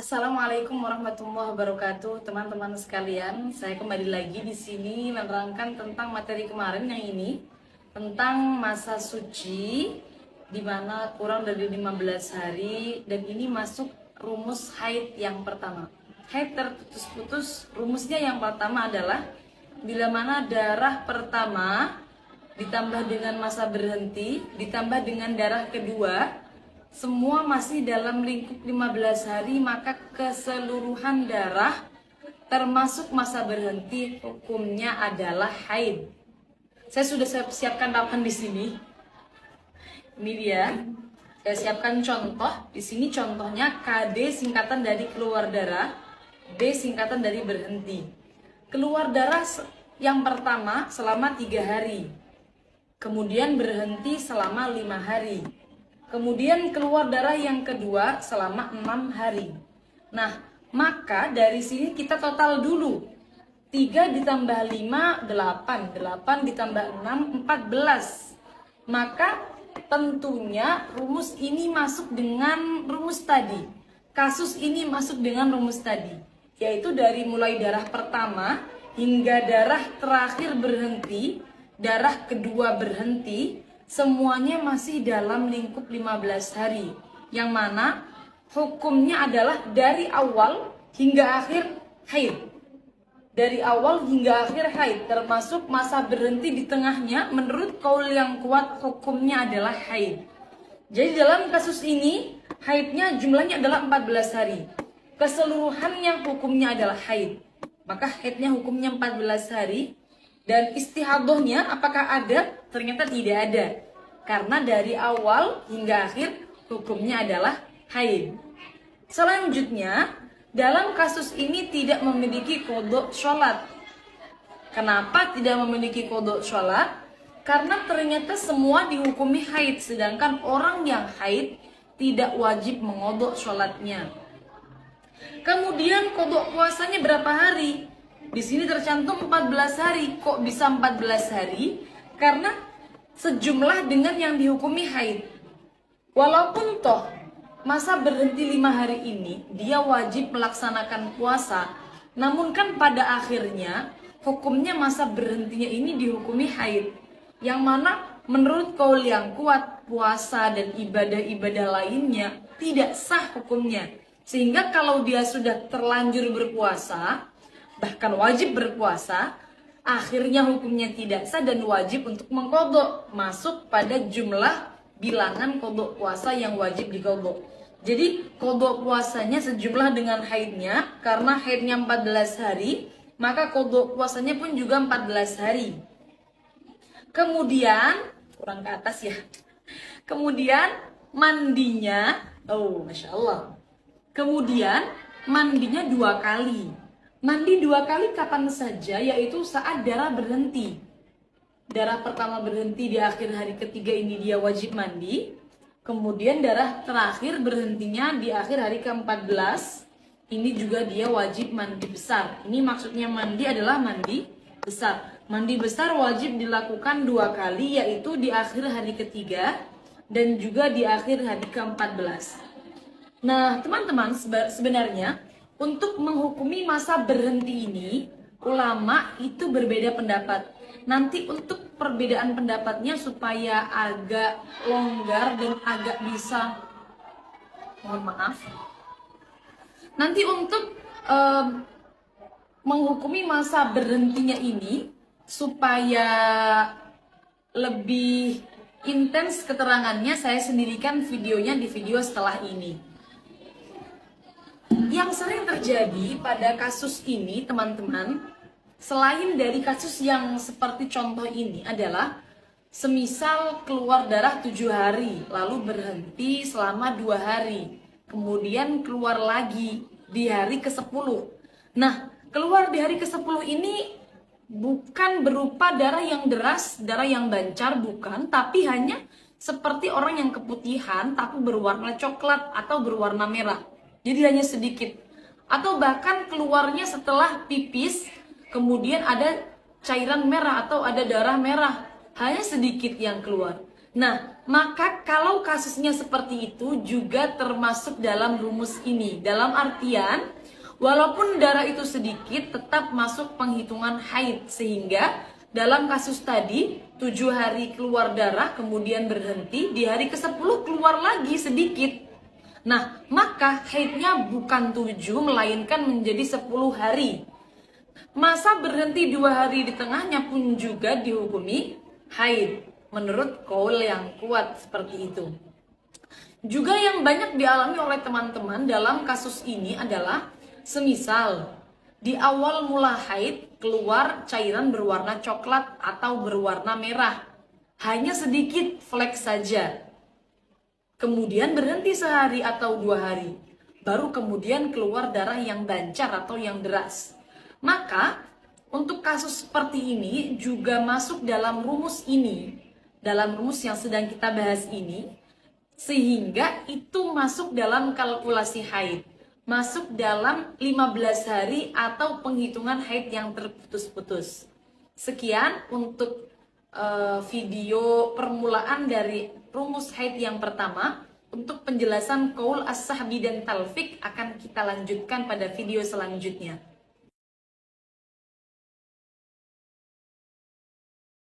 Assalamualaikum warahmatullahi wabarakatuh, teman-teman sekalian. Saya kembali lagi di sini menerangkan tentang materi kemarin yang ini tentang masa suci di mana kurang dari 15 hari dan ini masuk rumus haid yang pertama. Haid terputus-putus, rumusnya yang pertama adalah bila mana darah pertama ditambah dengan masa berhenti ditambah dengan darah kedua semua masih dalam lingkup 15 hari, maka keseluruhan darah termasuk masa berhenti hukumnya adalah haid. Saya sudah siapkan ramalan di sini. Ini dia. Saya siapkan contoh. Di sini contohnya KD singkatan dari keluar darah, B singkatan dari berhenti. Keluar darah yang pertama selama 3 hari. Kemudian berhenti selama 5 hari. Kemudian keluar darah yang kedua selama 6 hari. Nah, maka dari sini kita total dulu. 3 ditambah 5, 8. 8 ditambah 6, 14. Maka tentunya rumus ini masuk dengan rumus tadi. Kasus ini masuk dengan rumus tadi. Yaitu dari mulai darah pertama hingga darah terakhir berhenti, darah kedua berhenti, semuanya masih dalam lingkup 15 hari. Yang mana hukumnya adalah dari awal hingga akhir haid. Dari awal hingga akhir haid, termasuk masa berhenti di tengahnya, menurut kaul yang kuat hukumnya adalah haid. Jadi dalam kasus ini, haidnya jumlahnya adalah 14 hari. Keseluruhannya hukumnya adalah haid. Maka haidnya hukumnya 14 hari. Dan istihadohnya apakah ada? Ternyata tidak ada. Karena dari awal hingga akhir hukumnya adalah haid. Selanjutnya, dalam kasus ini tidak memiliki qadha sholat. Kenapa tidak memiliki qadha sholat? Karena ternyata semua dihukumi haid. Sedangkan orang yang haid tidak wajib mengodok sholatnya. Kemudian qadha puasanya berapa hari? Di sini tercantum 14 hari. Kok bisa 14 hari? Karena sejumlah dengan yang dihukumi haid. Walaupun toh masa berhenti 5 hari ini dia wajib melaksanakan puasa, namun kan pada akhirnya hukumnya masa berhentinya ini dihukumi haid. Yang mana menurut kaul yang kuat puasa dan ibadah-ibadah lainnya tidak sah hukumnya. Sehingga kalau dia sudah terlanjur berpuasa, bahkan wajib berpuasa, akhirnya hukumnya tidak sah dan wajib untuk mengkodok, masuk pada jumlah bilangan kodok puasa yang wajib dikodok. Jadi kodok puasanya sejumlah dengan haidnya, karena haidnya 14 hari, maka kodok puasanya pun juga 14 hari. Kemudian, kurang ke atas ya. Kemudian mandinya, oh Masya Allah. Kemudian mandinya 2 kali. Mandi 2 kali kapan saja, yaitu saat darah berhenti. Darah pertama berhenti di akhir hari ketiga ini dia wajib mandi. Kemudian darah terakhir berhentinya di akhir hari ke-14. Ini juga dia wajib mandi besar. Ini maksudnya mandi adalah mandi besar. Mandi besar wajib dilakukan 2 kali, yaitu di akhir hari ketiga dan juga di akhir hari ke-14. Nah, teman-teman, sebenarnya untuk menghukumi masa berhenti ini, ulama itu berbeda pendapat. Nanti untuk perbedaan pendapatnya supaya agak longgar dan agak bisa, mohon maaf. Nanti untuk menghukumi masa berhentinya ini supaya lebih intens keterangannya, saya sendirikan videonya di video setelah ini. Yang sering terjadi pada kasus ini, teman-teman, selain dari kasus yang seperti contoh ini adalah semisal keluar darah 7 hari, lalu berhenti selama 2 hari, kemudian keluar lagi di hari ke-10. Nah, keluar di hari ke-10 ini bukan berupa darah yang deras, darah yang bancar, bukan, tapi hanya seperti orang yang keputihan tapi berwarna coklat atau berwarna merah. Jadi hanya sedikit. Atau bahkan keluarnya setelah pipis, kemudian ada cairan merah atau ada darah merah. Hanya sedikit yang keluar. Nah, maka kalau kasusnya seperti itu juga termasuk dalam rumus ini. Dalam artian, walaupun darah itu sedikit, tetap masuk penghitungan haid. Sehingga dalam kasus tadi, 7 hari keluar darah, kemudian berhenti, di hari ke-10 keluar lagi sedikit. Nah, maka haidnya bukan 7, melainkan menjadi 10 hari. Masa berhenti 2 hari di tengahnya pun juga dihukumi haid. Menurut qaul yang kuat seperti itu. Juga yang banyak dialami oleh teman-teman dalam kasus ini adalah semisal di awal mula haid keluar cairan berwarna coklat atau berwarna merah. Hanya sedikit flek saja. Kemudian berhenti sehari atau 2 hari. Baru kemudian keluar darah yang bancar atau yang deras. Maka untuk kasus seperti ini juga masuk dalam rumus ini. Dalam rumus yang sedang kita bahas ini, sehingga itu masuk dalam kalkulasi haid, masuk dalam 15 hari atau penghitungan haid yang terputus-putus. Sekian untuk video permulaan dari rumus haid yang pertama. Untuk penjelasan qaul as-sahbi dan talfik akan kita lanjutkan pada video selanjutnya.